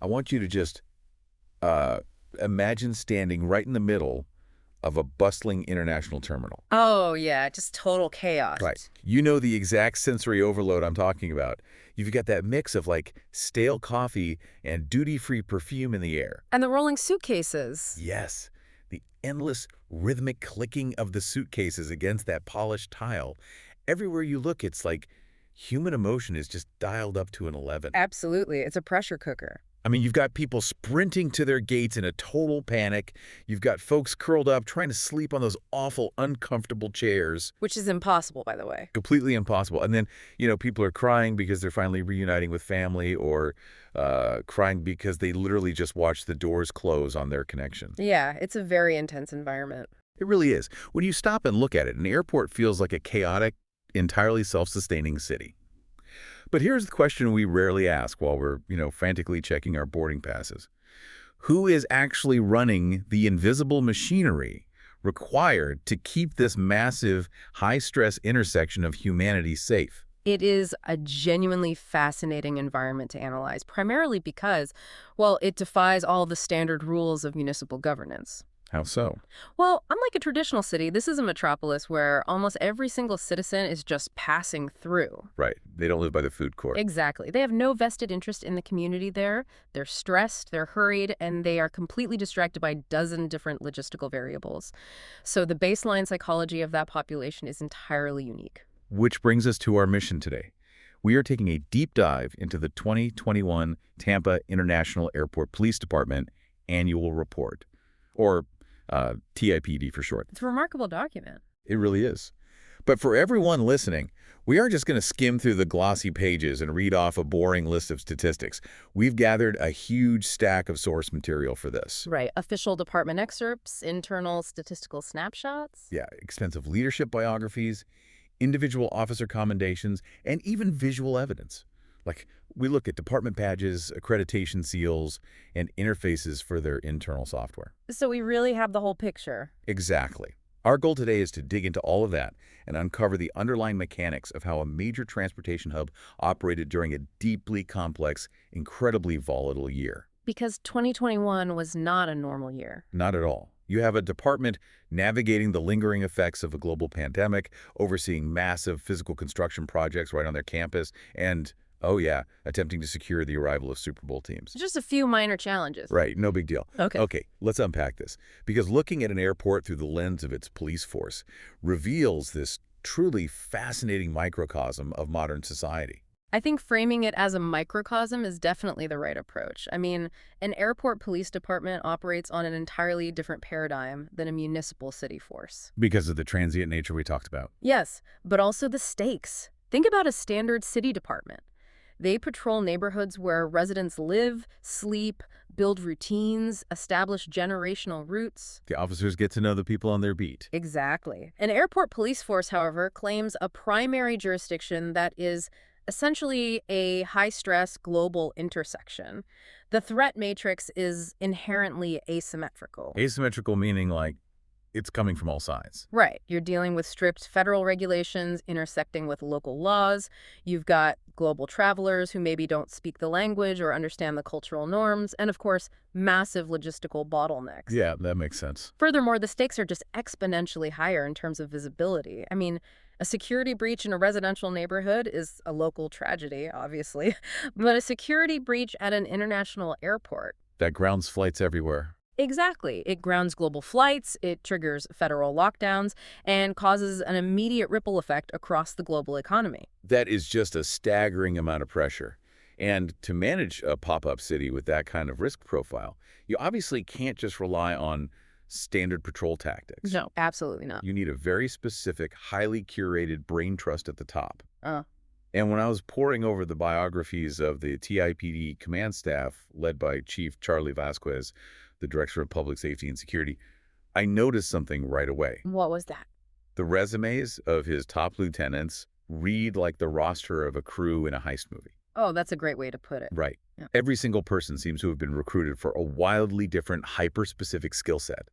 I want you to just uh, imagine standing right in the middle of a bustling international terminal. Oh, yeah, just total chaos. Right. You know the exact sensory overload I'm talking about. You've got that mix of like stale coffee and duty-free perfume in the air. And the rolling suitcases. Yes, the endless rhythmic clicking of the suitcases against that polished tile. Everywhere you look, it's like human emotion is just dialed up to an 11. Absolutely. It's a pressure cooker. I mean, you've got people sprinting to their gates in a total panic. You've got folks curled up trying to sleep on those awful, uncomfortable chairs. Which is impossible, by the way. Completely impossible. And then, people are crying because they're finally reuniting with family or crying because they literally just watched the doors close on their connection. Yeah, it's a very intense environment. It really is. When you stop and look at it, an airport feels like a chaotic, entirely self-sustaining city. But here's the question we rarely ask while we're, frantically checking our boarding passes. Who is actually running the invisible machinery required to keep this massive, high-stress intersection of humanity safe? It is a genuinely fascinating environment to analyze, primarily because, well, it defies all the standard rules of municipal governance. How so? Well, unlike a traditional city, this is a metropolis where almost every single citizen is just passing through. Right. They don't live by the food court. Exactly. They have no vested interest in the community there. They're stressed, they're hurried, and they are completely distracted by a dozen different logistical variables. So the baseline psychology of that population is entirely unique. Which brings us to our mission today. We are taking a deep dive into the 2021 Tampa International Airport Police Department Annual Report, or TIPD for short. It's a remarkable document. It really is. But for everyone listening, we aren't just going to skim through the glossy pages and read off a boring list of statistics. We've gathered a huge stack of source material for this. Right. Official department excerpts, internal statistical snapshots. Yeah, extensive leadership biographies, individual officer commendations, and even visual evidence. Like, we look at department badges, accreditation seals, and interfaces for their internal software. So we really have the whole picture. Exactly. Our goal today is to dig into all of that and uncover the underlying mechanics of how a major transportation hub operated during a deeply complex, incredibly volatile year. Because 2021 was not a normal year. Not at all. You have a department navigating the lingering effects of a global pandemic, overseeing massive physical construction projects right on their campus, and oh yeah, attempting to secure the arrival of Super Bowl teams. Just a few minor challenges. Right, no big deal. Okay. Okay, let's unpack this. Because looking at an airport through the lens of its police force reveals this truly fascinating microcosm of modern society. I think framing it as a microcosm is definitely the right approach. I mean, an airport police department operates on an entirely different paradigm than a municipal city force. Because of the transient nature we talked about. Yes, but also the stakes. Think about a standard city department. They patrol neighborhoods where residents live, sleep, build routines, establish generational routes. The officers get to know the people on their beat. Exactly. An airport police force, however, claims a primary jurisdiction that is essentially a high-stress global intersection. The threat matrix is inherently asymmetrical. Asymmetrical meaning like it's coming from all sides. Right. You're dealing with strict federal regulations intersecting with local laws. You've got global travelers who maybe don't speak the language or understand the cultural norms, and of course, massive logistical bottlenecks. Yeah, that makes sense. Furthermore, the stakes are just exponentially higher in terms of visibility. I mean, a security breach in a residential neighborhood is a local tragedy, obviously, but a security breach at an international airport. That grounds flights everywhere. Exactly. It grounds global flights, it triggers federal lockdowns, and causes an immediate ripple effect across the global economy. That is just a staggering amount of pressure. And to manage a pop-up city with that kind of risk profile, you obviously can't just rely on standard patrol tactics. No, absolutely not. You need a very specific, highly curated brain trust at the top. Uh, And when I was poring over the biographies of the TIPD command staff led by Chief Charlie Vazquez, the Director of Public Safety and Security, I noticed something right away. what was that? The resumes of his top lieutenants read like the roster of a crew in a heist movie. Oh, that's a great way to put it. Right. Yeah. Every single person seems to have been recruited for a wildly different, hyper-specific skill set.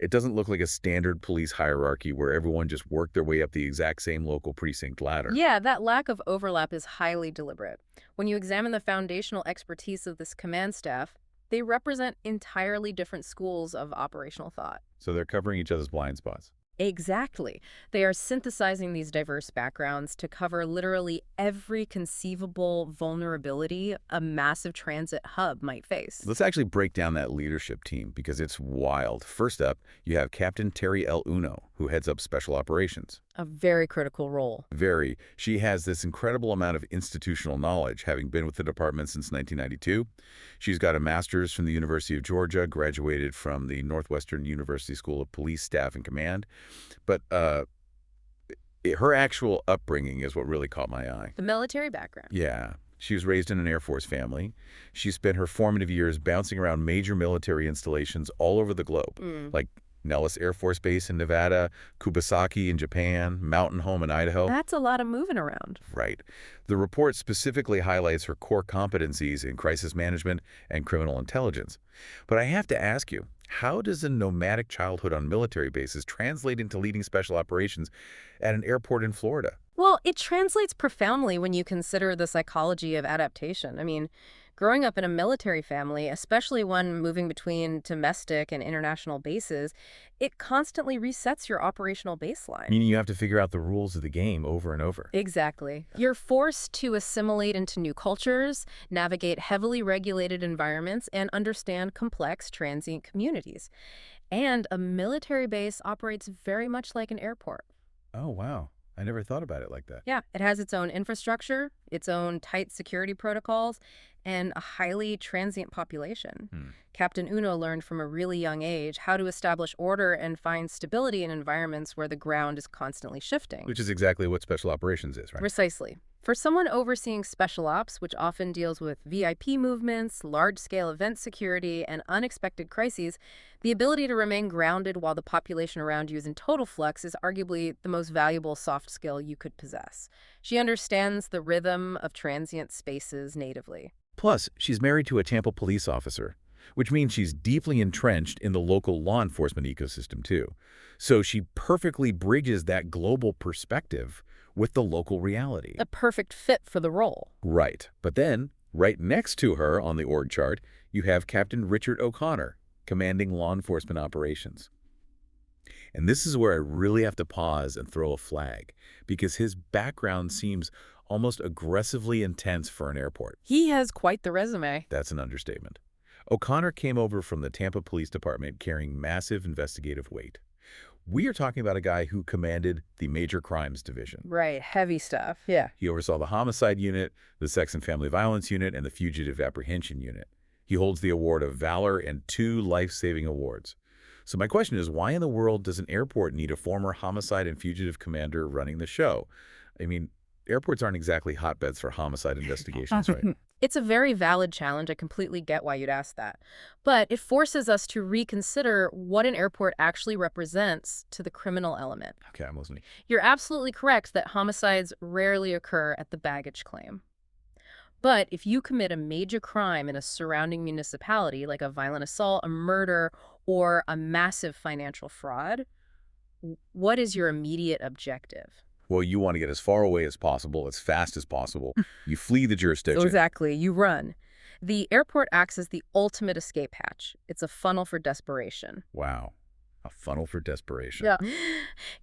It doesn't look like a standard police hierarchy where everyone just worked their way up the exact same local precinct ladder. Yeah, that lack of overlap is highly deliberate. When you examine the foundational expertise of this command staff, they represent entirely different schools of operational thought. So they're covering each other's blind spots. Exactly. They are synthesizing these diverse backgrounds to cover literally every conceivable vulnerability a massive transit hub might face. Let's actually break down that leadership team because it's wild. First up, you have Captain Terry L. Uno, who heads up Special Operations. A very critical role. Very. She has this incredible amount of institutional knowledge, having been with the department since 1992. She's got a master's from the University of Georgia, graduated from the Northwestern University School of Police Staff and Command. But her actual upbringing is what really caught my eye. The military background. Yeah. She was raised in an Air Force family. She spent her formative years bouncing around major military installations all over the globe, like Nellis Air Force Base in Nevada, Kubasaki in Japan, Mountain Home in Idaho. That's a lot of moving around. Right. The report specifically highlights her core competencies in crisis management and criminal intelligence. But I have to ask you, how does a nomadic childhood on military bases translate into leading special operations at an airport in Florida? Well, it translates profoundly when you consider the psychology of adaptation. I mean, growing up in a military family, especially one moving between domestic and international bases, it constantly resets your operational baseline. Meaning you have to figure out the rules of the game over and over. Exactly. You're forced to assimilate into new cultures, navigate heavily regulated environments, and understand complex transient communities. And a military base operates very much like an airport. Oh, wow. I never thought about it like that. Yeah, it has its own infrastructure, its own tight security protocols, and a highly transient population. Captain Uno learned from a really young age how to establish order and find stability in environments where the ground is constantly shifting. Which is exactly what special operations is, right? Precisely. For someone overseeing special ops, which often deals with VIP movements, large-scale event security, and unexpected crises, the ability to remain grounded while the population around you is in total flux is arguably the most valuable soft skill you could possess. She understands the rhythm of transient spaces natively. Plus, she's married to a Tampa police officer, which means she's deeply entrenched in the local law enforcement ecosystem, too. So she perfectly bridges that global perspective with the local reality. A perfect fit for the role. Right. But then, right next to her on the org chart, you have Captain Richard O'Connor, commanding law enforcement operations. And this is where I really have to pause and throw a flag, because his background seems almost aggressively intense for an airport. He has quite the resume. That's an understatement. O'Connor came over from the Tampa Police Department carrying massive investigative weight. We are talking about a guy who commanded the Major Crimes Division. Right, heavy stuff. Yeah. He oversaw the Homicide Unit, the Sex and Family Violence Unit, and the Fugitive Apprehension Unit. He holds the Award of Valor and 2 life-saving awards. So my question is, why in the world does an airport need a former homicide and fugitive commander running the show? I mean, airports aren't exactly hotbeds for homicide investigations, right? It's a very valid challenge. I completely get why you'd ask that. But it forces us to reconsider what an airport actually represents to the criminal element. Okay, I'm listening. You're absolutely correct that homicides rarely occur at the baggage claim. But if you commit a major crime in a surrounding municipality, like a violent assault, a murder, or a massive financial fraud, what is your immediate objective? Well, you want to get as far away as possible, as fast as possible. You flee the jurisdiction. Exactly. You run. The airport acts as the ultimate escape hatch. It's a funnel for desperation. Wow. A funnel for desperation. Yeah.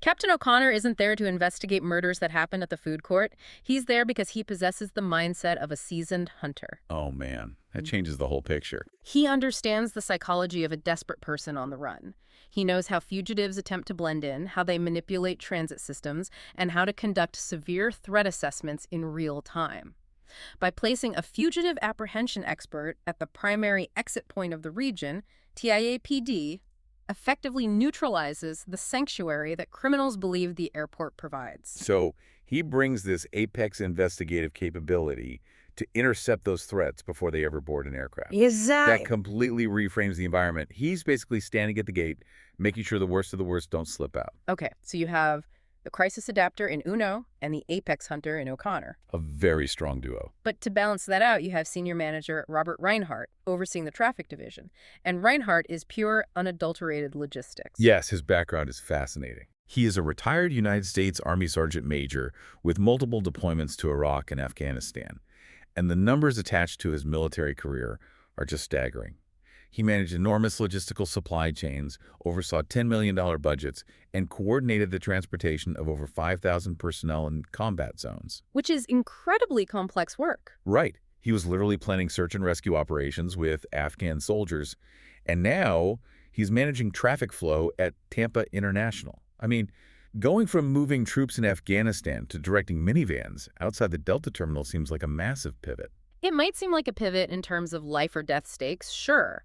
Captain O'Connor isn't there to investigate murders that happen at the food court. He's there because he possesses the mindset of a seasoned hunter. Oh, man. That changes the whole picture. He understands the psychology of a desperate person on the run. He knows how fugitives attempt to blend in, how they manipulate transit systems, and how to conduct severe threat assessments in real time. By placing a fugitive apprehension expert at the primary exit point of the region, TIAPD effectively neutralizes the sanctuary that criminals believe the airport provides. So he brings this apex investigative capability to intercept those threats before they ever board an aircraft. Exactly. That completely reframes the environment. He's basically standing at the gate, making sure the worst of the worst don't slip out. Okay, so you have the crisis adapter in Uno and the apex hunter in O'Connor. A very strong duo. But to balance that out, you have senior manager Robert Reinhardt overseeing the traffic division. And Reinhardt is pure, unadulterated logistics. Yes, his background is fascinating. He is a retired United States Army Sergeant Major with multiple deployments to Iraq and Afghanistan. And the numbers attached to his military career are just staggering. He managed enormous logistical supply chains, oversaw $10 million budgets, and coordinated the transportation of over 5,000 personnel in combat zones. Which is incredibly complex work. Right. He was literally planning search and rescue operations with Afghan soldiers. And now he's managing traffic flow at Tampa International. I mean, going from moving troops in Afghanistan to directing minivans outside the Delta terminal seems like a massive pivot. It might seem like a pivot in terms of life or death stakes, sure.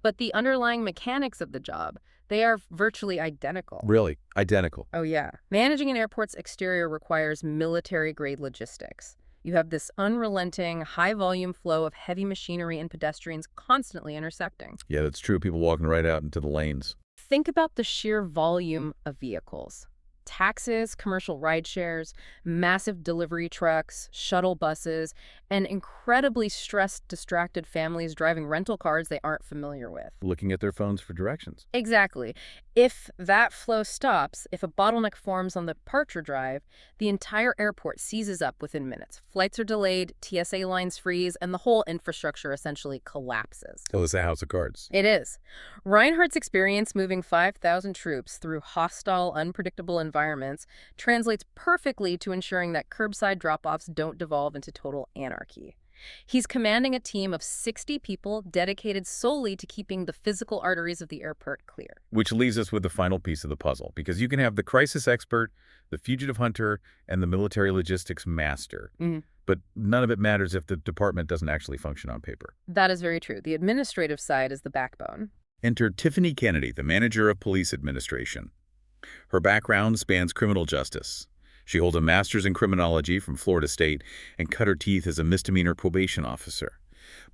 But the underlying mechanics of the job, they are virtually identical. Really? Identical? Oh, yeah. Managing an airport's exterior requires military-grade logistics. You have this unrelenting, high-volume flow of heavy machinery and pedestrians constantly intersecting. Yeah, that's true. People walking right out into the lanes. Think about the sheer volume of vehicles. Taxis, commercial ride shares, massive delivery trucks, shuttle buses, and incredibly stressed, distracted families driving rental cars they aren't familiar with. Looking at their phones for directions. Exactly. If that flow stops, if a bottleneck forms on the departure drive, the entire airport seizes up within minutes. Flights are delayed, TSA lines freeze, and the whole infrastructure essentially collapses. Oh, it's a house of cards. It is. Reinhardt's experience moving 5,000 troops through hostile, unpredictable environments translates perfectly to ensuring that curbside drop-offs don't devolve into total anarchy. He's commanding a team of 60 people dedicated solely to keeping the physical arteries of the airport clear. Which leaves us with the final piece of the puzzle, because you can have the crisis expert, the fugitive hunter, and the military logistics master. But none of it matters if the department doesn't actually function on paper. That is very true. The administrative side is the backbone. Enter Tiffany Kennedy, the manager of police administration. Her background spans criminal justice. She holds a master's in criminology from Florida State and cut her teeth as a misdemeanor probation officer.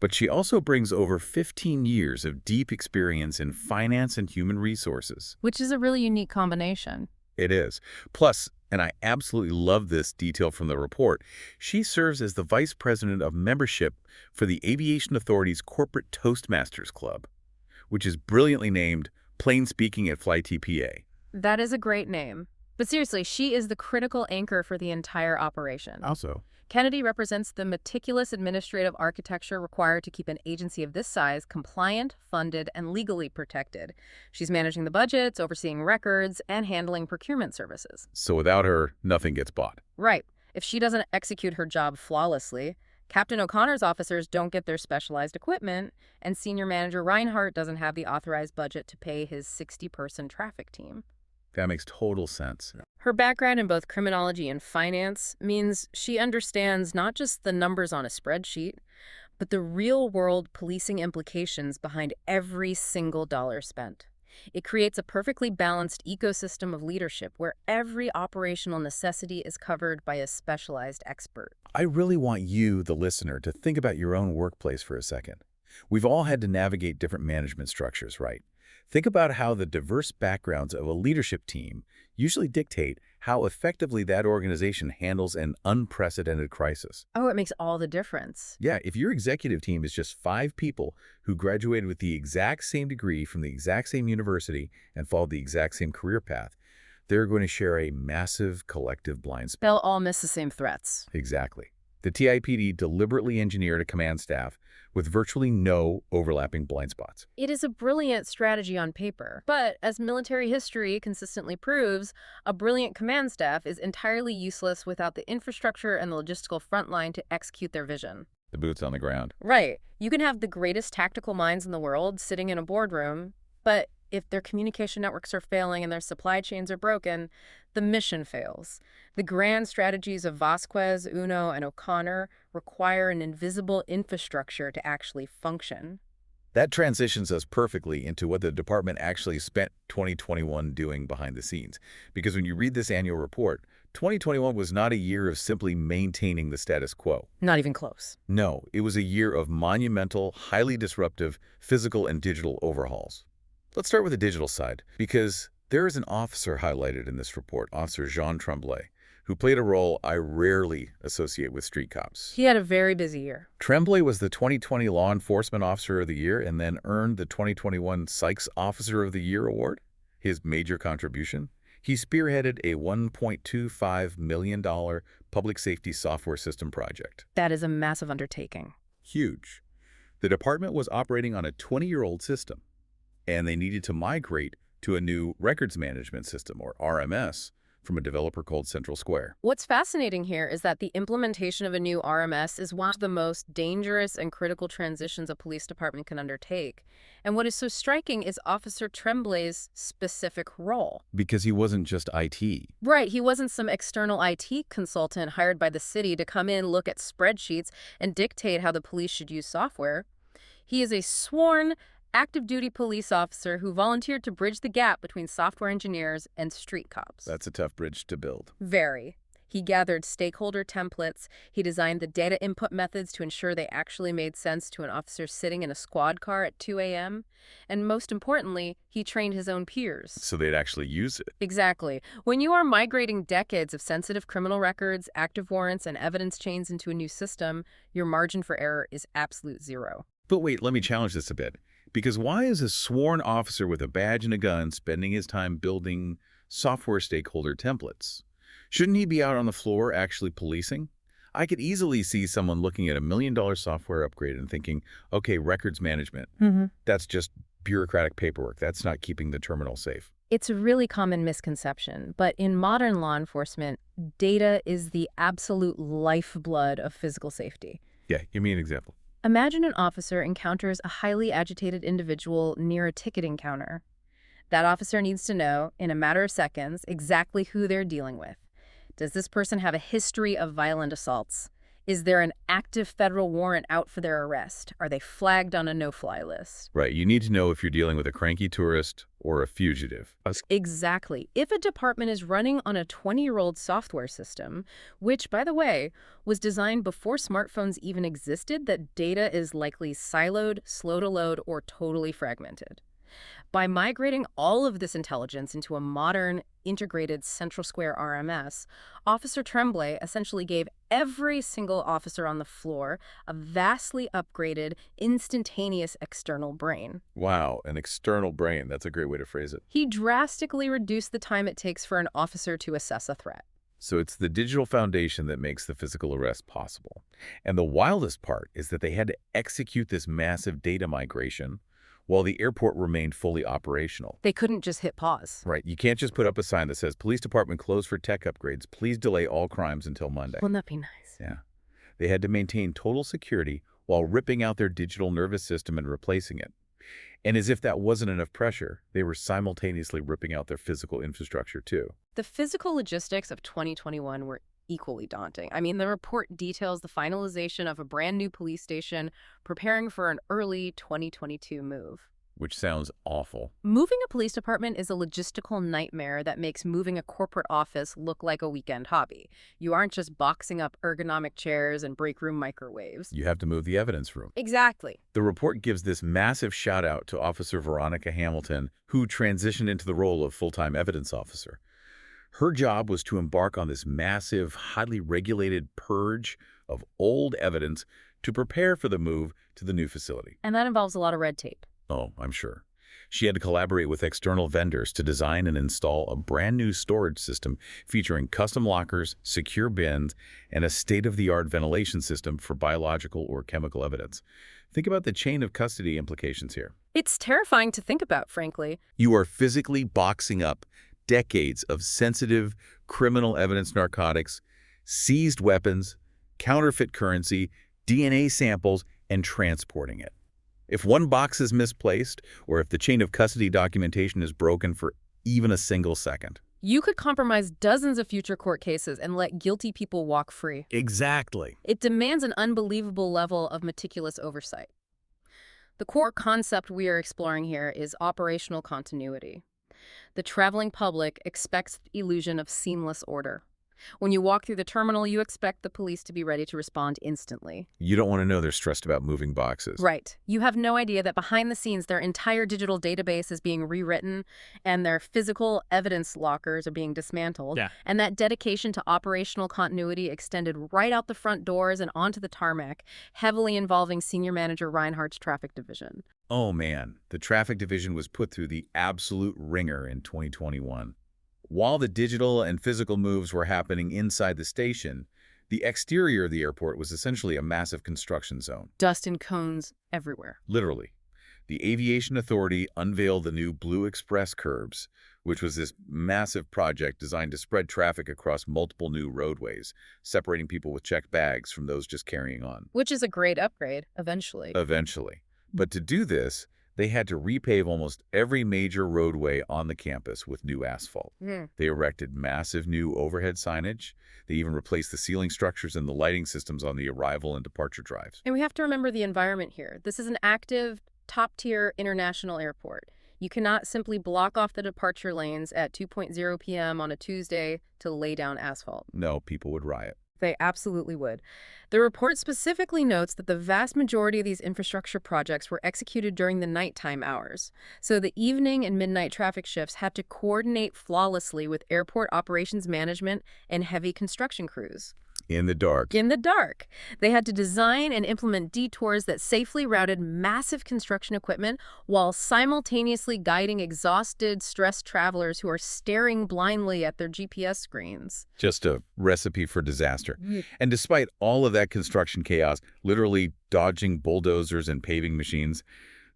But she also brings over 15 years of deep experience in finance and human resources. Which is a really unique combination. It is. Plus, and I absolutely love this detail from the report, she serves as the vice president of membership for the Aviation Authority's Corporate Toastmasters Club, which is brilliantly named Plain Speaking at Fly TPA. That is a great name. But seriously, she is the critical anchor for the entire operation. Also, Kennedy represents the meticulous administrative architecture required to keep an agency of this size compliant, funded, and legally protected. She's managing the budgets, overseeing records, and handling procurement services. so without her, nothing gets bought. Right. If she doesn't execute her job flawlessly, Captain O'Connor's officers don't get their specialized equipment, and Senior Manager Reinhardt doesn't have the authorized budget to pay his 60-person traffic team. That makes total sense. Her background in both criminology and finance means she understands not just the numbers on a spreadsheet, but the real-world policing implications behind every single dollar spent. It creates a perfectly balanced ecosystem of leadership where every operational necessity is covered by a specialized expert. I really want you, the listener, to think about your own workplace for a second. We've all had to navigate different management structures, right? Think about how the diverse backgrounds of a leadership team usually dictate how effectively that organization handles an unprecedented crisis. Oh, it makes all the difference. Yeah, if your executive team is just 5 people who graduated with the exact same degree from the exact same university and followed the exact same career path, they're going to share a massive collective blind spot. They'll all miss the same threats. Exactly. The TIPD deliberately engineered a command staff with virtually no overlapping blind spots. It is a brilliant strategy on paper, but as military history consistently proves, a brilliant command staff is entirely useless without the infrastructure and the logistical front line to execute their vision. The boots on the ground. Right. You can have the greatest tactical minds in the world sitting in a boardroom, but if their communication networks are failing and their supply chains are broken, the mission fails. The grand strategies of Vazquez, Uno, and O'Connor require an invisible infrastructure to actually function. That transitions us perfectly into what the department actually spent 2021 doing behind the scenes. Because when you read this annual report, 2021 was not a year of simply maintaining the status quo. Not even close. No, it was a year of monumental, highly disruptive physical and digital overhauls. Let's start with the digital side, because There is an officer highlighted in this report, Officer Jean Tremblay, who played a role I rarely associate with street cops. He had a very busy year. Tremblay was the 2020 Law Enforcement Officer of the Year and then earned the 2021 Sykes Officer of the Year award. His major contribution? He spearheaded a $1.25 million public safety software system project. That is a massive undertaking. Huge. The department was operating on a 20-year-old system, and they needed to migrate to a new records management system, or RMS, from a developer called Central Square. What's fascinating here is that the implementation of a new RMS is one of the most dangerous and critical transitions a police department can undertake. And what is so striking is Officer Tremblay's specific role. Because he wasn't just IT. Right, he wasn't some external IT consultant hired by the city to come in, look at spreadsheets, and dictate how the police should use software. He is a sworn, active-duty police officer who volunteered to bridge the gap between software engineers and street cops. That's a tough bridge to build. Very. He gathered stakeholder templates, he designed the data input methods to ensure they actually made sense to an officer sitting in a squad car at 2 a.m., and most importantly, he trained his own peers. So they'd actually use it. Exactly. When you are migrating decades of sensitive criminal records, active warrants, and evidence chains into a new system, your margin for error is absolute zero. But wait, let me challenge this a bit. Because why is a sworn officer with a badge and a gun spending his time building software stakeholder templates? Shouldn't he be out on the floor actually policing? I could easily see someone looking at $1 million software upgrade and thinking, okay, records management, that's just bureaucratic paperwork. That's not keeping the terminal safe. It's a really common misconception, but in modern law enforcement, data is the absolute lifeblood of physical safety. Yeah, give me an example. Imagine an officer encounters a highly agitated individual near a ticketing counter. That officer needs to know, in a matter of seconds, exactly who they're dealing with. Does this person have a history of violent assaults? Is there an active federal warrant out for their arrest? Are they flagged on a no-fly list? Right, you need to know if you're dealing with a cranky tourist or a fugitive. Exactly. If a department is running on a 20-year-old software system, which, by the way, was designed before smartphones even existed, that data is likely siloed, slow to load, or totally fragmented. By migrating all of this intelligence into a modern, integrated Central Square RMS, Officer Tremblay essentially gave every single officer on the floor a vastly upgraded, instantaneous external brain. Wow, an external brain. That's a great way to phrase it. He drastically reduced the time it takes for an officer to assess a threat. So it's the digital foundation that makes the physical arrest possible. And the wildest part is that they had to execute this massive data migration while the airport remained fully operational. They couldn't just hit pause. Right. You can't just put up a sign that says, police department closed for tech upgrades. Please delay all crimes until Monday. Wouldn't that be nice? Yeah. They had to maintain total security while ripping out their digital nervous system and replacing it. And as if that wasn't enough pressure, they were simultaneously ripping out their physical infrastructure too. The physical logistics of 2021 were equally daunting. I mean, the report details the finalization of a brand new police station preparing for an early 2022 move. Which sounds awful. Moving a police department is a logistical nightmare that makes moving a corporate office look like a weekend hobby. You aren't just boxing up ergonomic chairs and break room microwaves. You have to move the evidence room. Exactly. The report gives this massive shout out to Officer Veronica Hamilton, who transitioned into the role of full-time evidence officer. Her job was to embark on this massive, highly regulated purge of old evidence to prepare for the move to the new facility. And that involves a lot of red tape. Oh, I'm sure. She had to collaborate with external vendors to design and install a brand new storage system featuring custom lockers, secure bins, and a state-of-the-art ventilation system for biological or chemical evidence. Think about the chain of custody implications here. It's terrifying to think about, frankly. You are physically boxing up decades of sensitive criminal evidence, narcotics, seized weapons, counterfeit currency, DNA samples, and transporting it. If one box is misplaced, or if the chain of custody documentation is broken for even a single second. You could compromise dozens of future court cases and let guilty people walk free. Exactly. It demands an unbelievable level of meticulous oversight. The core concept we are exploring here is operational continuity. The traveling public expects the illusion of seamless order. When you walk through the terminal, you expect the police to be ready to respond instantly. You don't want to know they're stressed about moving boxes. Right. You have no idea that behind the scenes, their entire digital database is being rewritten and their physical evidence lockers are being dismantled. Yeah. And that dedication to operational continuity extended right out the front doors and onto the tarmac, heavily involving Senior Manager Reinhardt's traffic division. Oh man, the traffic division was put through the absolute ringer in 2021. While the digital and physical moves were happening inside the station, the exterior of the airport was essentially a massive construction zone. Dust and cones everywhere. Literally. The Aviation Authority unveiled the new Blue Express curbs, which was this massive project designed to spread traffic across multiple new roadways, separating people with checked bags from those just carrying on. Which is a great upgrade, eventually. Eventually. But to do this, they had to repave almost every major roadway on the campus with new asphalt. They erected massive new overhead signage. They even replaced the ceiling structures and the lighting systems on the arrival and departure drives. And we have to remember the environment here. This is an active, top-tier international airport. You cannot simply block off the departure lanes at 2:00 p.m. on a Tuesday to lay down asphalt. No, people would riot. They absolutely would. The report specifically notes that the vast majority of these infrastructure projects were executed during the nighttime hours. So the evening and midnight traffic shifts had to coordinate flawlessly with airport operations management and heavy construction crews. In the dark. In the dark. They had to design and implement detours that safely routed massive construction equipment while simultaneously guiding exhausted, stressed travelers who are staring blindly at their GPS screens. Just a recipe for disaster. And despite all of that construction chaos, literally dodging bulldozers and paving machines,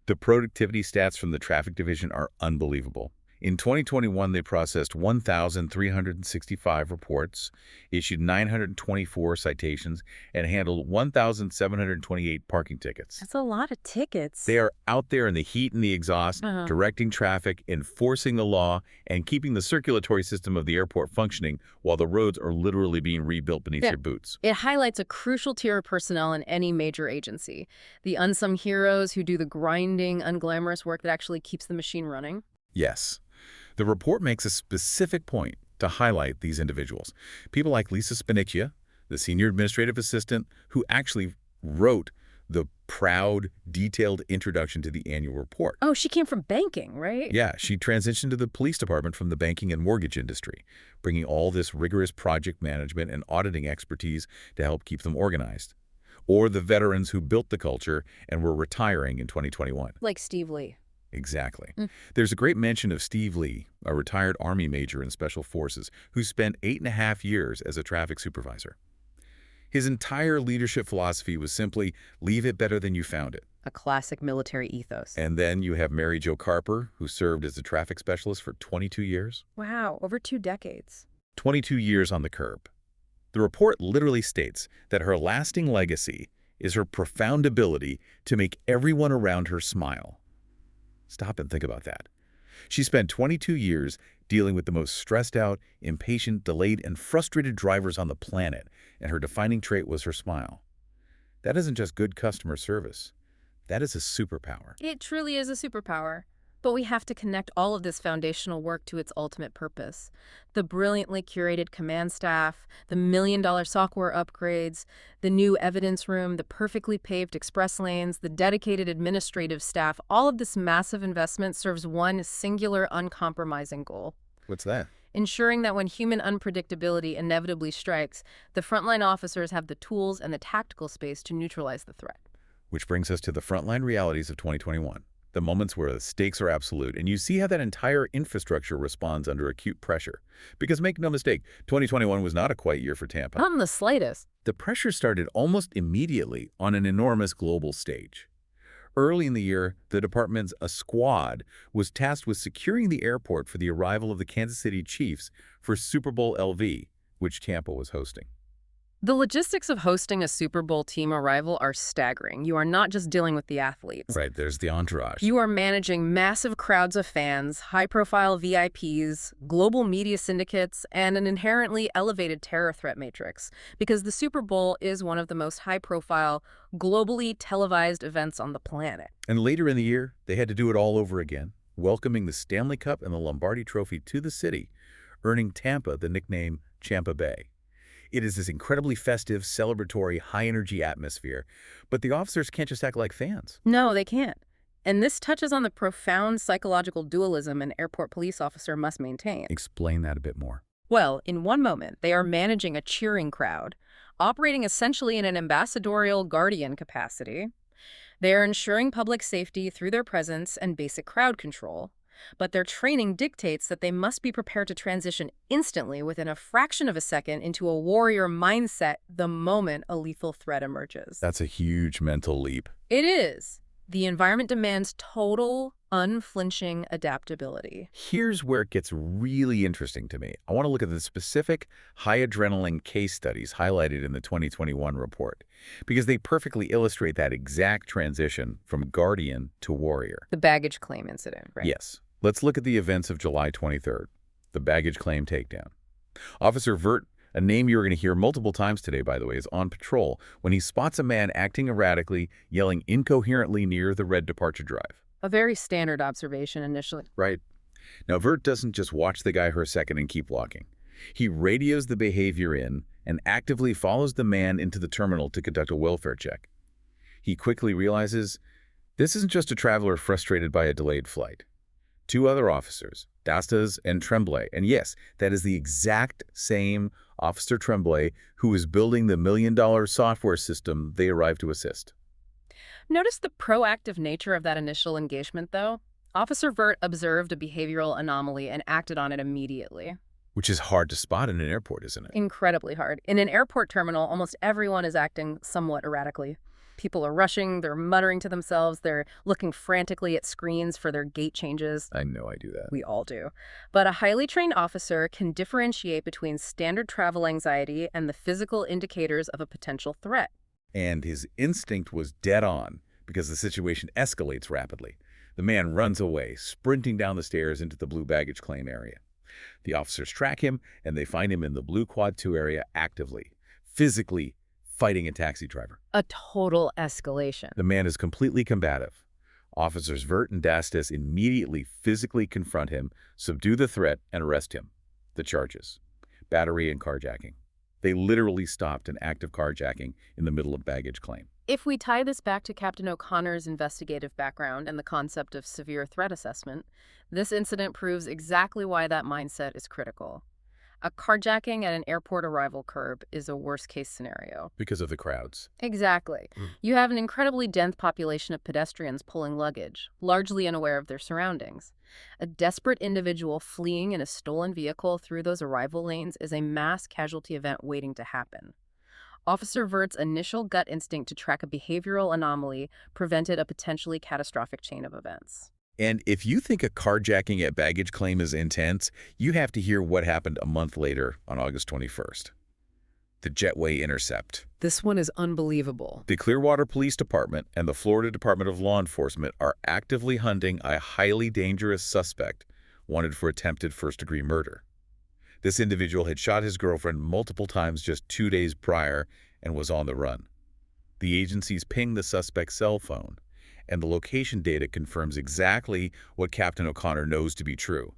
the productivity stats from the traffic division are unbelievable. In 2021, they processed 1,365 reports, issued 924 citations, and handled 1,728 parking tickets. That's a lot of tickets. They are out there in the heat and the exhaust, directing traffic, enforcing the law, and keeping the circulatory system of the airport functioning while the roads are literally being rebuilt beneath your boots. It highlights a crucial tier of personnel in any major agency. The unsung heroes who do the grinding, unglamorous work that actually keeps the machine running. Yes. The report makes a specific point to highlight these individuals. People like Lisa Spanicchia, the senior administrative assistant, who actually wrote the proud, detailed introduction to the annual report. Oh, she came from banking, right? Yeah, she transitioned to the police department from the banking and mortgage industry, bringing all this rigorous project management and auditing expertise to help keep them organized. Or the veterans who built the culture and were retiring in 2021. Like Steve Lee. Exactly. There's a great mention of Steve Lee, a retired Army major in Special Forces who spent 8.5 years as a traffic supervisor. His entire leadership philosophy was simply, leave it better than you found it. A classic military ethos. And then you have Mary Jo Carper, who served as a traffic specialist for 22 years. Wow, over 2 decades. 22 years on the curb. The report literally states that her lasting legacy is her profound ability to make everyone around her smile. Stop and think about that. She spent 22 years dealing with the most stressed out, impatient, delayed, and frustrated drivers on the planet, and her defining trait was her smile. That isn't just good customer service. That is a superpower. It truly is a superpower. But we have to connect all of this foundational work to its ultimate purpose. The brilliantly curated command staff, the million-dollar software upgrades, the new evidence room, the perfectly paved express lanes, the dedicated administrative staff, all of this massive investment serves one singular, uncompromising goal. What's that? Ensuring that when human unpredictability inevitably strikes, the frontline officers have the tools and the tactical space to neutralize the threat. Which brings us to the frontline realities of 2021. The moments where the stakes are absolute, and you see how that entire infrastructure responds under acute pressure. Because make no mistake, 2021 was not a quiet year for Tampa. Not in the slightest. The pressure started almost immediately on an enormous global stage. Early in the year, the department's squad was tasked with securing the airport for the arrival of the Kansas City Chiefs for Super Bowl LV, which Tampa was hosting. The logistics of hosting a Super Bowl team arrival are staggering. You are not just dealing with the athletes. Right, there's the entourage. You are managing massive crowds of fans, high-profile VIPs, global media syndicates, and an inherently elevated terror threat matrix, because the Super Bowl is one of the most high-profile, globally televised events on the planet. And later in the year, they had to do it all over again, welcoming the Stanley Cup and the Lombardi Trophy to the city, earning Tampa the nickname Tampa Bay. It is this incredibly festive, celebratory, high-energy atmosphere, but the officers can't just act like fans. No, they can't. And this touches on the profound psychological dualism an airport police officer must maintain. Explain that a bit more. Well, in one moment, they are managing a cheering crowd, operating essentially in an ambassadorial guardian capacity. They are ensuring public safety through their presence and basic crowd control. But their training dictates that they must be prepared to transition instantly within a fraction of a second into a warrior mindset the moment a lethal threat emerges. That's a huge mental leap. It is. The environment demands total, unflinching adaptability. Here's where it gets really interesting to me. I want to look at the specific high-adrenaline case studies highlighted in the 2021 report, because they perfectly illustrate that exact transition from guardian to warrior. The baggage claim incident, right? Yes. Let's look at the events of July 23rd, the baggage claim takedown. Officer Vert, a name you're going to hear multiple times today, by the way, is on patrol when he spots a man acting erratically, yelling incoherently near the red departure drive. A very standard observation initially. Right. Now, Vert doesn't just watch the guy for a second and keep walking. He radios the behavior in and actively follows the man into the terminal to conduct a welfare check. He quickly realizes this isn't just a traveler frustrated by a delayed flight. Two other officers, Dastas and Tremblay, and yes, that is the exact same Officer Tremblay who is building the million-dollar software system they arrived to assist. Notice the proactive nature of that initial engagement, though. Officer Vert observed a behavioral anomaly and acted on it immediately. Which is hard to spot in an airport, isn't it? Incredibly hard. In an airport terminal, almost everyone is acting somewhat erratically. People are rushing, they're muttering to themselves, they're looking frantically at screens for their gate changes. I know I do that. We all do. But a highly trained officer can differentiate between standard travel anxiety and the physical indicators of a potential threat. And his instinct was dead on because the situation escalates rapidly. The man runs away, sprinting down the stairs into the blue baggage claim area. The officers track him, and they find him in the blue Quad 2 area actively, physically fighting a taxi driver. A total escalation. The man is completely combative. Officers Vert and Dastas immediately physically confront him, subdue the threat, and arrest him. The charges: battery and carjacking. They literally stopped an act of carjacking in the middle of baggage claim. If we tie this back to Captain O'Connor's investigative background and the concept of severe threat assessment, this incident proves exactly why that mindset is critical. A carjacking at an airport arrival curb is a worst-case scenario. Because of the crowds. Exactly. You have an incredibly dense population of pedestrians pulling luggage, largely unaware of their surroundings. A desperate individual fleeing in a stolen vehicle through those arrival lanes is a mass casualty event waiting to happen. Officer Vert's initial gut instinct to track a behavioral anomaly prevented a potentially catastrophic chain of events. And if you think a carjacking at baggage claim is intense, you have to hear what happened a month later on August 21st. The Jetway Intercept. This one is unbelievable. The Clearwater Police Department and the Florida Department of Law Enforcement are actively hunting a highly dangerous suspect wanted for attempted first-degree murder. This individual had shot his girlfriend multiple times just 2 days prior and was on the run. The agencies pinged the suspect's cell phone, and the location data confirms exactly what Captain O'Connor knows to be true.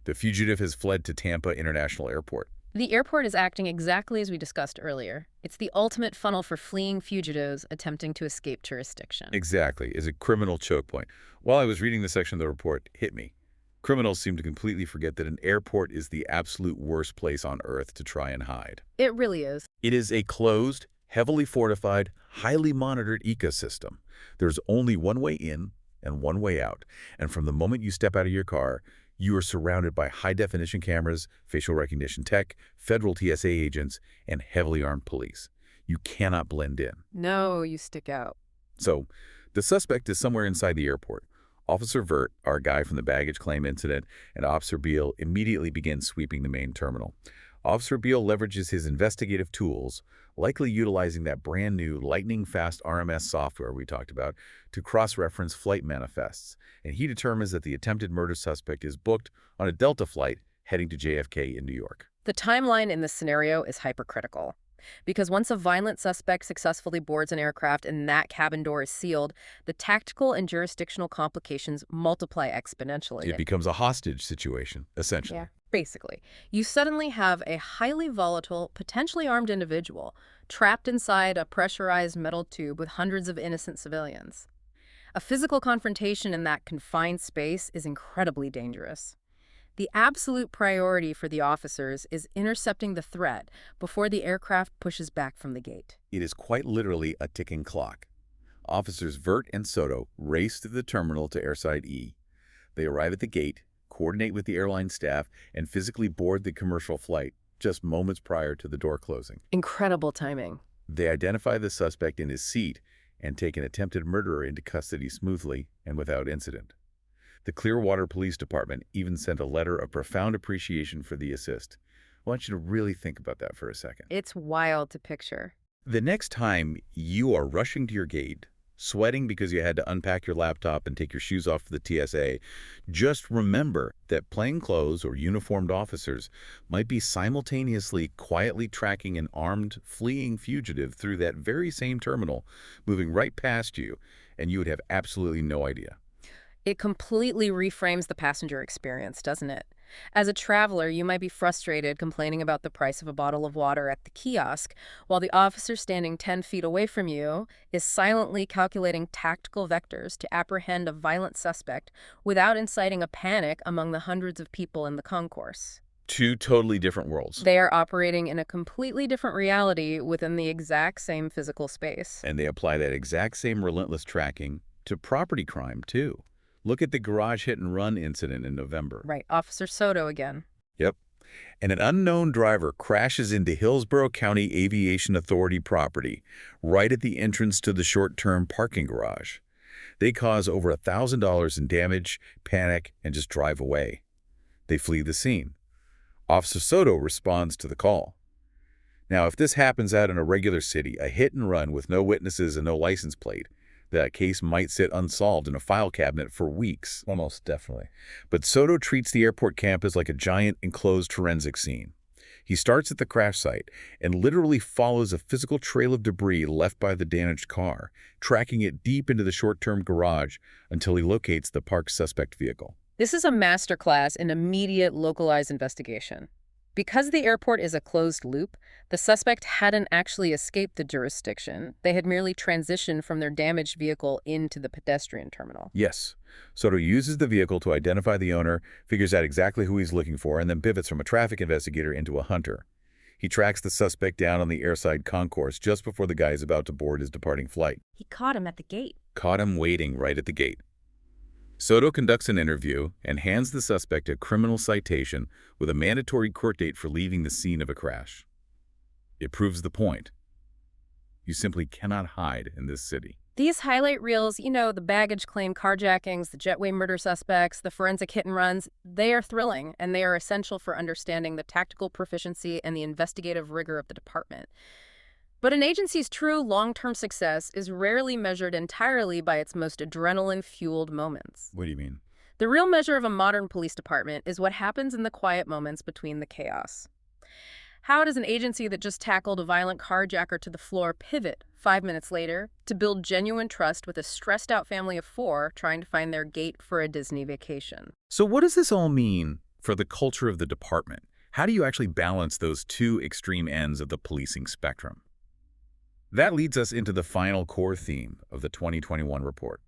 The fugitive has fled to Tampa International Airport. The airport is acting exactly as we discussed earlier. It's the ultimate funnel for fleeing fugitives attempting to escape jurisdiction. Exactly, is a criminal choke point. While I was reading this section of the report, it hit me. Criminals seem to completely forget that an airport is the absolute worst place on Earth to try and hide. It really is. It is a closed, heavily fortified, highly monitored ecosystem. There's only one way in and one way out, and from the moment you step out of your car, you are surrounded by high-definition cameras, facial recognition tech, federal TSA agents, and heavily armed police. You cannot blend in. No, you stick out. So, the suspect is somewhere inside the airport. Officer Vert, our guy from the baggage claim incident, and Officer Beal immediately begin sweeping the main terminal. Officer Beal leverages his investigative tools, likely utilizing that brand new lightning-fast RMS software we talked about, to cross-reference flight manifests, and he determines that the attempted murder suspect is booked on a Delta flight heading to JFK in New York. The timeline in this scenario is hypercritical. Because once a violent suspect successfully boards an aircraft and that cabin door is sealed, the tactical and jurisdictional complications multiply It exponentially. becomes a hostage situation, Yeah. essentially. Basically, you suddenly have a highly volatile, potentially armed individual trapped inside a pressurized metal tube with hundreds of innocent civilians. A physical confrontation in that confined space is incredibly dangerous. The absolute priority for the officers is intercepting the threat before the aircraft pushes back from the gate. It is quite literally a ticking clock. Officers Vert and Soto race to the terminal to Airside E. They arrive at the gate, coordinate with the airline staff, and physically board the commercial flight just moments prior to the door closing. Incredible timing. They identify the suspect in his seat and take an attempted murderer into custody smoothly and without incident. The Clearwater Police Department even sent a letter of profound appreciation for the assist. I want you to really think about that for a second. It's wild to picture. The next time you are rushing to your gate, sweating because you had to unpack your laptop and take your shoes off for the TSA, just remember that plainclothes or uniformed officers might be simultaneously quietly tracking an armed, fleeing fugitive through that very same terminal, moving right past you, and you would have absolutely no idea. It completely reframes the passenger experience, doesn't it? As a traveler, you might be frustrated complaining about the price of a bottle of water at the kiosk, while the officer standing 10 feet away from you is silently calculating tactical vectors to apprehend a violent suspect without inciting a panic among the hundreds of people in the concourse. Two totally different worlds. They are operating in a completely different reality within the exact same physical space. And they apply that exact same relentless tracking to property crime, too. Look at the garage hit-and-run incident in November. Right, Officer Soto again. Yep. And an unknown driver crashes into Hillsborough County Aviation Authority property right at the entrance to the short-term parking garage. They cause over $1,000 in damage, panic, and just drive away. They flee the scene. Officer Soto responds to the call. Now, if this happens out in a regular city, a hit-and-run with no witnesses and no license plate, that case might sit unsolved in a file cabinet for weeks. Almost definitely. But Soto treats the airport campus like a giant enclosed forensic scene. He starts at the crash site and literally follows a physical trail of debris left by the damaged car, tracking it deep into the short-term garage until he locates the parked suspect vehicle. This is a masterclass in immediate localized investigation. Because the airport is a closed loop, the suspect hadn't actually escaped the jurisdiction. They had merely transitioned from their damaged vehicle into the pedestrian terminal. Yes. Soto uses the vehicle to identify the owner, figures out exactly who he's looking for, and then pivots from a traffic investigator into a hunter. He tracks the suspect down on the airside concourse just before the guy is about to board his departing flight. He caught him at the gate. Caught him waiting right at the gate. Soto conducts an interview and hands the suspect a criminal citation with a mandatory court date for leaving the scene of a crash. It proves the point. You simply cannot hide in this city. These highlight reels, the baggage claim carjackings, the jetway murder suspects, the forensic hit and runs, they are thrilling, and they are essential for understanding the tactical proficiency and the investigative rigor of the department. But an agency's true long-term success is rarely measured entirely by its most adrenaline-fueled moments. What do you mean? The real measure of a modern police department is what happens in the quiet moments between the chaos. How does an agency that just tackled a violent carjacker to the floor pivot 5 minutes later to build genuine trust with a stressed-out family of 4 trying to find their gate for a Disney vacation? So what does this all mean for the culture of the department? How do you actually balance those two extreme ends of the policing spectrum? That leads us into the final core theme of the 2021 report,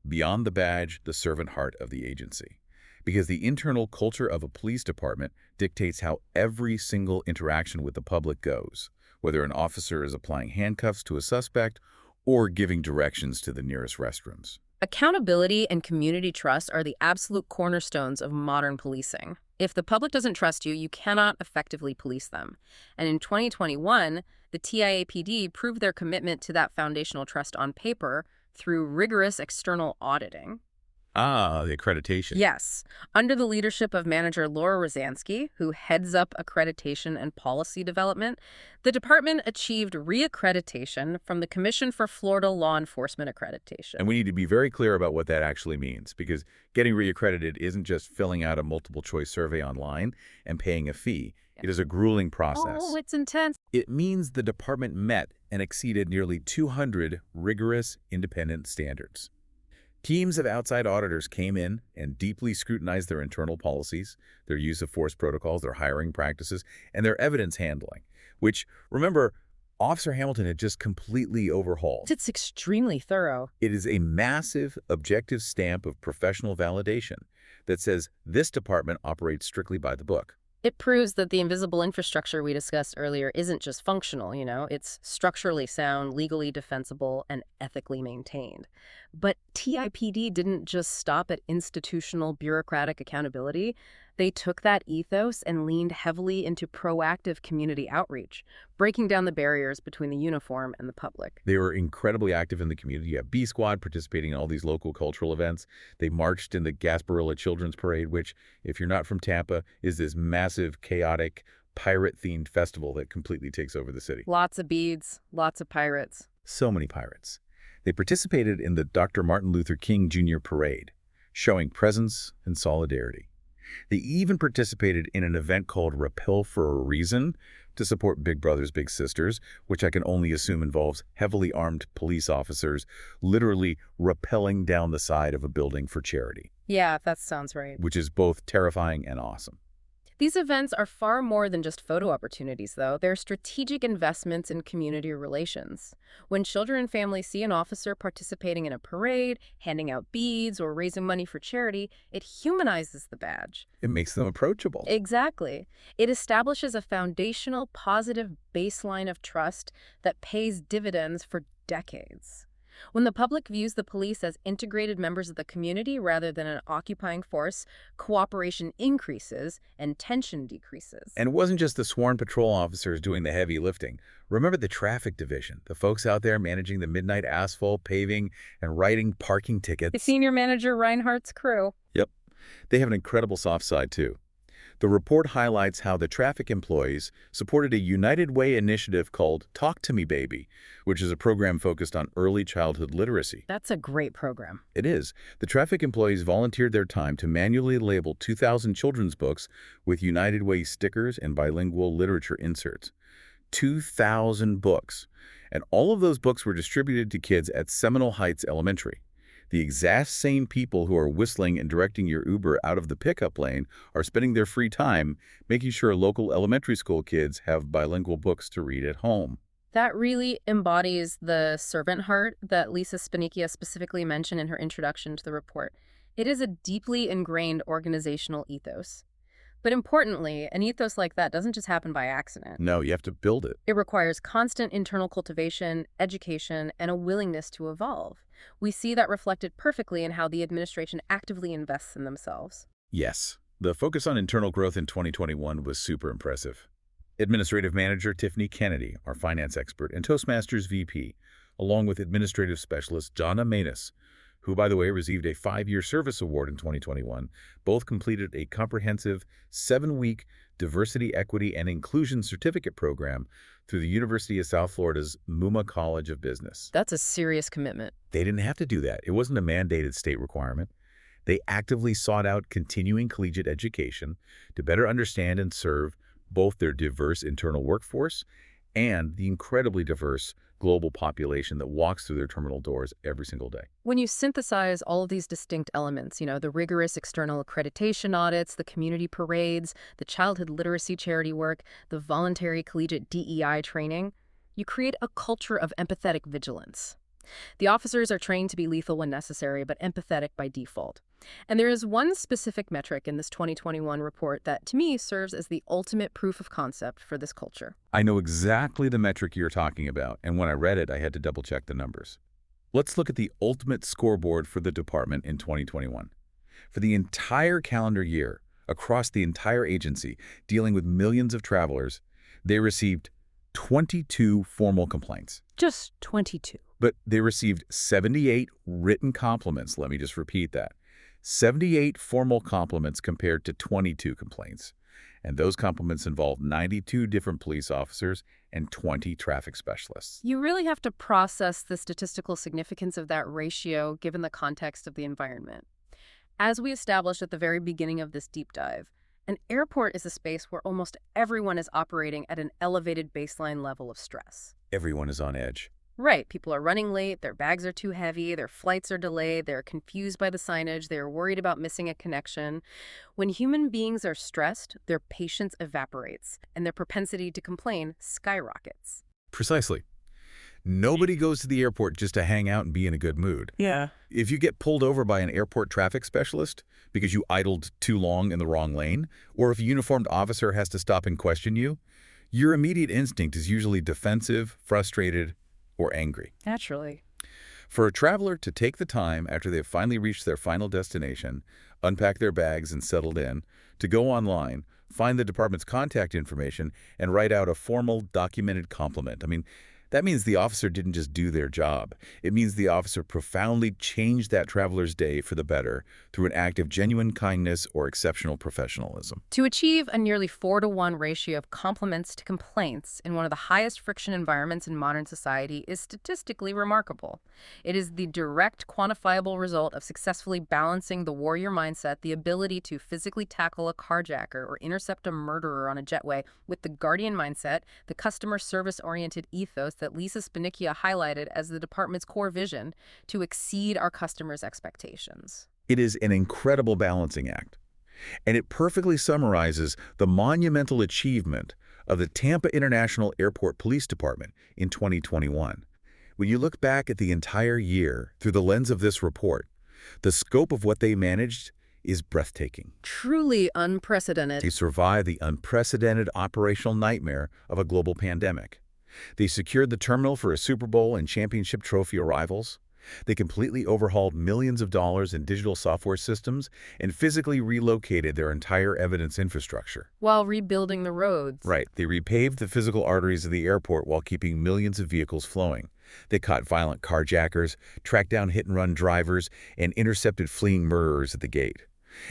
beyond the badge, the servant heart of the agency. Because the internal culture of a police department dictates how every single interaction with the public goes, whether an officer is applying handcuffs to a suspect or giving directions to the nearest restrooms. Accountability and community trust are the absolute cornerstones of modern policing. If the public doesn't trust you, you cannot effectively police them. And in 2021, the TIAPD proved their commitment to that foundational trust on paper through rigorous external auditing. Ah, the accreditation. Yes, under the leadership of manager Laura Rosansky, who heads up accreditation and policy development, the department achieved reaccreditation from the Commission for Florida Law Enforcement And Accreditation. we need to be very clear about what that actually means, because getting reaccredited isn't just filling out a multiple choice survey online and paying a fee. It is a grueling Oh, process. it's intense. It means the department met and exceeded nearly 200 rigorous independent standards. Teams of outside auditors came in and deeply scrutinized their internal policies, their use of force protocols, their hiring practices, and their evidence handling, which, remember, Officer Hamilton had just completely overhauled. It's extremely thorough. It is a massive, objective stamp of professional validation that says this department operates strictly by the book. It proves that the invisible infrastructure we discussed earlier isn't just functional, it's structurally sound, legally defensible, and ethically maintained. But TIPD didn't just stop at institutional bureaucratic accountability. They took that ethos and leaned heavily into proactive community outreach, breaking down the barriers between the uniform and the public. They were incredibly active in the community. You have B Squad participating in all these local cultural events. They marched in the Gasparilla Children's Parade, which, if you're not from Tampa, is this massive, chaotic, pirate-themed festival that completely takes over the city. Lots of beads, lots of pirates. So many pirates. They participated in the Dr. Martin Luther King Jr. Parade, showing presence and solidarity. They even participated in an event called Rappel for a Reason to support Big Brothers Big Sisters, which I can only assume involves heavily armed police officers literally rappelling down the side of a building for charity, Yeah, that sounds right. which is both terrifying and awesome. These events are far more than just photo opportunities, though. They're strategic investments in community relations. When children and families see an officer participating in a parade, handing out beads, or raising money for charity, it humanizes the badge. It makes them approachable. Exactly. It establishes a foundational, positive baseline of trust that pays dividends for decades. When the public views the police as integrated members of the community rather than an occupying force, cooperation increases and tension decreases. And it wasn't just the sworn patrol officers doing the heavy lifting. Remember the traffic division, the folks out there managing the midnight asphalt paving and writing parking The tickets. senior manager Reinhardt's crew. Yep. They have an incredible soft side, too. The report highlights how the traffic employees supported a United Way initiative called Talk to Me Baby, which is a program focused on early childhood literacy. That's a great program. It is. The traffic employees volunteered their time to manually label 2,000 children's books with United Way stickers and bilingual literature inserts. 2,000 books. And all of those books were distributed to kids at Seminole Heights Elementary. The exact same people who are whistling and directing your Uber out of the pickup lane are spending their free time making sure local elementary school kids have bilingual books to read at home. That really embodies the servant heart that Lisa Spanicchia specifically mentioned in her introduction to the report. It is a deeply ingrained organizational ethos. But importantly, an ethos like that doesn't just happen by accident. No, you have to build it. It requires constant internal cultivation, education, and a willingness to evolve. We see that reflected perfectly in how the administration actively invests in themselves. Yes, the focus on internal growth in 2021 was super impressive. Administrative Manager Tiffany Kennedy, our finance expert, and Toastmasters VP, along with Administrative Specialist Jonna Manus, who, by the way, received a 5-year service award in 2021, both completed a comprehensive 7-week Diversity, Equity, and Inclusion Certificate program through the University of South Florida's Muma College of Business. That's a serious commitment. They didn't have to do that. It wasn't a mandated state requirement. They actively sought out continuing collegiate education to better understand and serve both their diverse internal workforce and the incredibly diverse global population that walks through their terminal doors every single day. When you synthesize all of these distinct elements, the rigorous external accreditation audits, the community parades, the childhood literacy charity work, the voluntary collegiate DEI training, you create a culture of empathetic vigilance. The officers are trained to be lethal when necessary, but empathetic by default. And there is one specific metric in this 2021 report that, to me, serves as the ultimate proof of concept for this culture. I know exactly the metric you're talking about, and when I read it, I had to double-check the numbers. Let's look at the ultimate scoreboard for the department in 2021. For the entire calendar year, across the entire agency, dealing with millions of travelers, they received 22 formal complaints. Just 22. But they received 78 written compliments. Let me just repeat that. 78 formal compliments compared to 22 complaints. And those compliments involved 92 different police officers and 20 traffic specialists. You really have to process the statistical significance of that ratio given the context of the environment. As we established at the very beginning of this deep dive, an airport is a space where almost everyone is operating at an elevated baseline level of stress. Everyone is on edge. Right, people are running late, their bags are too heavy, their flights are delayed, they're confused by the signage, they're worried about missing a connection. When human beings are stressed, their patience evaporates, and their propensity to complain skyrockets. Precisely. Nobody goes to the airport just to hang out and be in a good mood. Yeah. If you get pulled over by an airport traffic specialist because you idled too long in the wrong lane, or if a uniformed officer has to stop and question you, your immediate instinct is usually defensive, frustrated, or angry. Naturally. For a traveler to take the time after they've finally reached their final destination, unpack their bags and settled in, to go online, find the department's contact information, and write out a formal, documented compliment. That means the officer didn't just do their job. It means the officer profoundly changed that traveler's day for the better through an act of genuine kindness or exceptional professionalism. To achieve a nearly 4-to-1 ratio of compliments to complaints in one of the highest friction environments in modern society is statistically remarkable. It is the direct, quantifiable result of successfully balancing the warrior mindset, the ability to physically tackle a carjacker or intercept a murderer on a jetway, with the guardian mindset, the customer service-oriented ethos that Lisa Spanicchia highlighted as the department's core vision to exceed our customers' expectations. It is an incredible balancing act, and it perfectly summarizes the monumental achievement of the Tampa International Airport Police Department in 2021. When you look back at the entire year through the lens of this report, the scope of what they managed is breathtaking. Truly unprecedented. They survived the unprecedented operational nightmare of a global pandemic. They secured the terminal for a Super Bowl and championship trophy arrivals. They completely overhauled millions of dollars in digital software systems and physically relocated their entire evidence infrastructure. While rebuilding the roads. Right. They repaved the physical arteries of the airport while keeping millions of vehicles flowing. They caught violent carjackers, tracked down hit-and-run drivers, and intercepted fleeing murderers at the gate.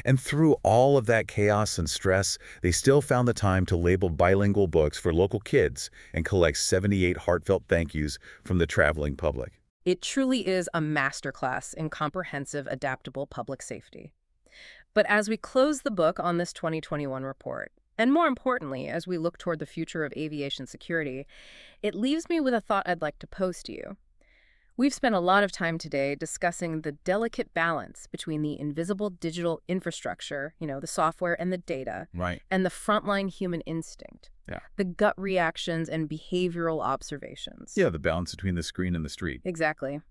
And through all of that chaos and stress, they still found the time to label bilingual books for local kids and collect 78 heartfelt thank yous from the traveling public. It truly is a masterclass in comprehensive, adaptable public safety. But as we close the book on this 2021 report, and more importantly, as we look toward the future of aviation security, it leaves me with a thought I'd like to pose to you. We've spent a lot of time today discussing the delicate balance between the invisible digital infrastructure, the software and the data, Right. and the frontline human instinct, Yeah. the gut reactions and behavioral observations. Yeah, the balance between the screen and the street. Exactly.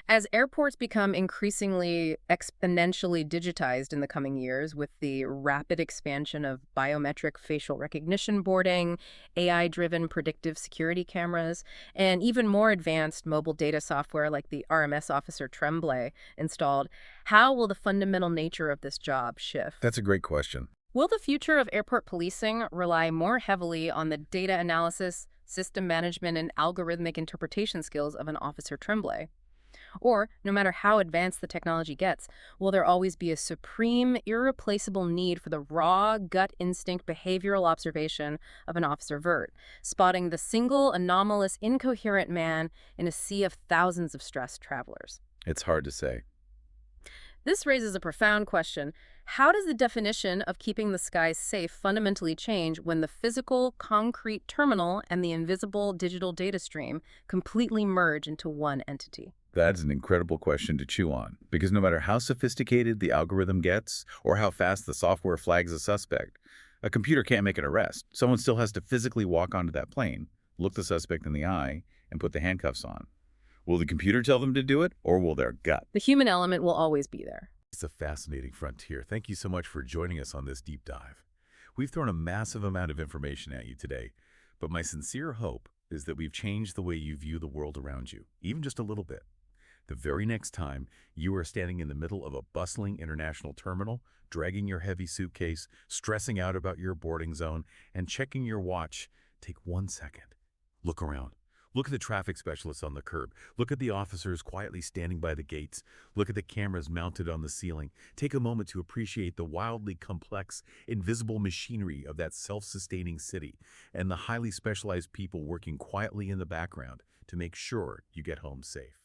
As airports become increasingly exponentially digitized in the coming years with the rapid expansion of biometric facial recognition boarding, AI-driven predictive security cameras, and even more advanced mobile data software like the RMS Officer Tremblay installed, how will the fundamental nature of this job shift? That's a great question. Will the future of airport policing rely more heavily on the data analysis, system management, and algorithmic interpretation skills of an Officer Tremblay? Or, no matter how advanced the technology gets, will there always be a supreme, irreplaceable need for the raw, gut instinct behavioral observation of an Officer Vert, spotting the single, anomalous, incoherent man in a sea of thousands of stressed travelers? It's hard to say. This raises a profound question. How does the definition of keeping the skies safe fundamentally change when the physical, concrete terminal and the invisible digital data stream completely merge into one entity? That's an incredible question to chew on, because no matter how sophisticated the algorithm gets or how fast the software flags a suspect, a computer can't make an arrest. Someone still has to physically walk onto that plane, look the suspect in the eye, and put the handcuffs on. Will the computer tell them to do it, or will their gut? The human element will always be there. It's a fascinating frontier. Thank you so much for joining us on this deep dive. We've thrown a massive amount of information at you today, but my sincere hope is that we've changed the way you view the world around you, even just a little bit. The very next time you are standing in the middle of a bustling international terminal, dragging your heavy suitcase, stressing out about your boarding zone, and checking your watch, take 1 second. Look around. Look at the traffic specialists on the curb. Look at the officers quietly standing by the gates. Look at the cameras mounted on the ceiling. Take a moment to appreciate the wildly complex, invisible machinery of that self-sustaining city and the highly specialized people working quietly in the background to make sure you get home safe.